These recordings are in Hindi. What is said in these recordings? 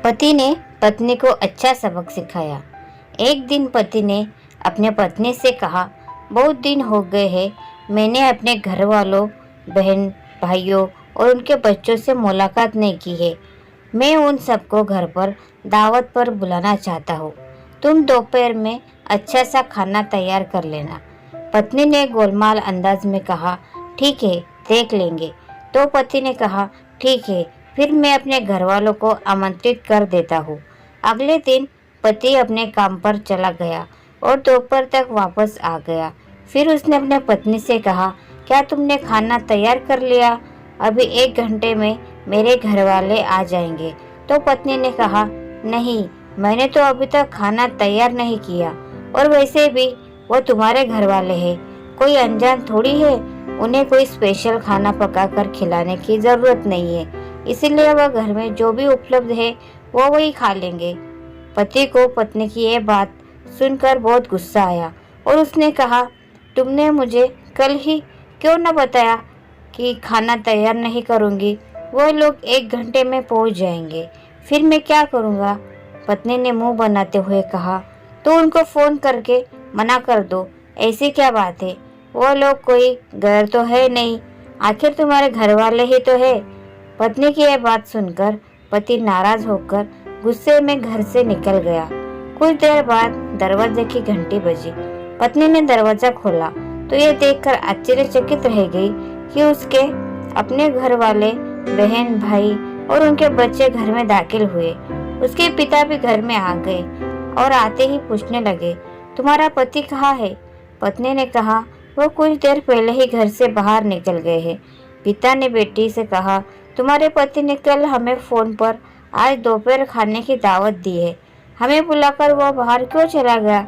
पति ने पत्नी को अच्छा सबक सिखाया। एक दिन पति ने अपने पत्नी से कहा, बहुत दिन हो गए हैं मैंने अपने घर वालों, बहन भाइयों और उनके बच्चों से मुलाकात नहीं की है। मैं उन सबको घर पर दावत पर बुलाना चाहता हूँ। तुम दोपहर में अच्छा सा खाना तैयार कर लेना। पत्नी ने गोलमाल अंदाज में कहा, ठीक है, देख लेंगे। तो पति ने कहा, ठीक है, फिर मैं अपने घर वालों को आमंत्रित कर देता हूँ। अगले दिन पति अपने काम पर चला गया और दोपहर तक वापस आ गया। फिर उसने अपने पत्नी से कहा, क्या तुमने खाना तैयार कर लिया? अभी 1 घंटे में मेरे घर वाले आ जाएंगे। तो पत्नी ने कहा, नहीं, मैंने तो अभी तक खाना तैयार नहीं किया, और वैसे भी वो तुम्हारे घर वाले हैं, कोई अनजान थोड़ी है। उन्हें कोई स्पेशल खाना पकाकर खिलाने की जरूरत नहीं है, इसीलिए वह घर में जो भी उपलब्ध है वो वही खा लेंगे। पति को पत्नी की यह बात सुनकर बहुत गुस्सा आया और उसने कहा, तुमने मुझे कल ही क्यों न बताया कि खाना तैयार नहीं करूंगी? वो लोग 1 घंटे में पहुंच जाएंगे, फिर मैं क्या करूंगा? पत्नी ने मुंह बनाते हुए कहा, तो उनको फोन करके मना कर दो। ऐसी क्या बात है? वो लोग कोई गैर तो है नहीं, आखिर तुम्हारे घर वाले ही तो है। पत्नी की यह बात सुनकर पति नाराज होकर गुस्से में घर से निकल गया। कुछ देर बाद दरवाजे की घंटी बजी। पत्नी ने दरवाजा खोला तो यह देखकर आश्चर्यचकित रह गई कि उसके अपने घर वाले, बहन भाई और उनके बच्चे घर में दाखिल हुए। उसके पिता भी घर में आ गए और आते ही पूछने लगे, तुम्हारा पति कहाँ है? पत्नी ने कहा, वो कुछ देर पहले ही घर से बाहर निकल गए हैं। पिता ने बेटी से कहा, तुम्हारे पति ने कल हमें फोन पर आज दोपहर खाने की दावत दी है, हमें बुलाकर वो बाहर क्यों चला गया?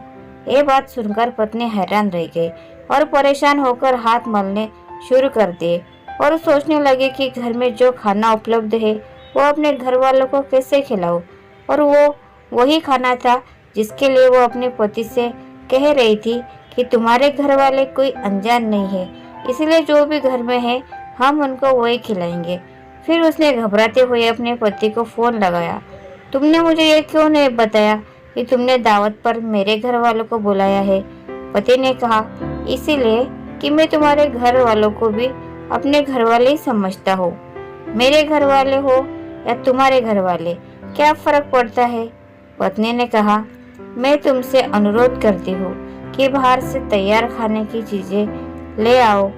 ये बात सुनकर पत्नी हैरान रह गई और परेशान होकर हाथ मलने शुरू कर दिए और सोचने लगे कि घर में जो खाना उपलब्ध है वो अपने घर वालों को कैसे खिलाऊं। और वो वही खाना था जिसके लिए वो अपने पति से कह रही थी कि तुम्हारे घर वाले कोई अनजान नहीं है, इसलिए जो भी घर में है हम उनको वही खिलाएंगे। फिर उसने घबराते हुए अपने पति को फोन लगाया, तुमने मुझे ये क्यों नहीं बताया कि तुमने दावत पर मेरे घर वालों को बुलाया है? पति ने कहा, इसीलिए कि मैं तुम्हारे घर वालों को भी अपने घर वाले ही समझता हूँ। मेरे घर वाले हो या तुम्हारे घर वाले, क्या फर्क पड़ता है? पत्नी ने कहा, मैं तुमसे अनुरोध करती हूँ कि बाहर से तैयार खाने की चीजें ले आओ,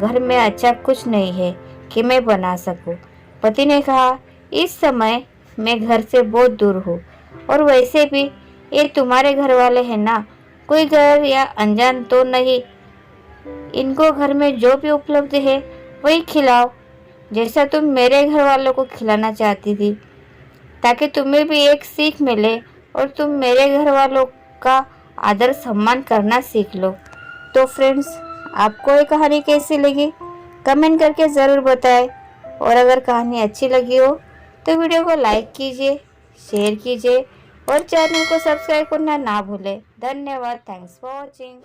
घर में अच्छा कुछ नहीं है कि मैं बना सकूं। पति ने कहा, इस समय मैं घर से बहुत दूर हूँ, और वैसे भी ये तुम्हारे घर वाले हैं ना, कोई गैर या अनजान तो नहीं। इनको घर में जो भी उपलब्ध है वही खिलाओ, जैसा तुम मेरे घर वालों को खिलाना चाहती थी, ताकि तुम्हें भी एक सीख मिले और तुम मेरे घर वालों का आदर सम्मान करना सीख लो। तो फ्रेंड्स, आपको ये कहानी कैसी लगी कमेंट करके ज़रूर बताएं, और अगर कहानी अच्छी लगी हो तो वीडियो को लाइक कीजिए, शेयर कीजिए और चैनल को सब्सक्राइब करना ना भूलें। धन्यवाद। Thanks for watching.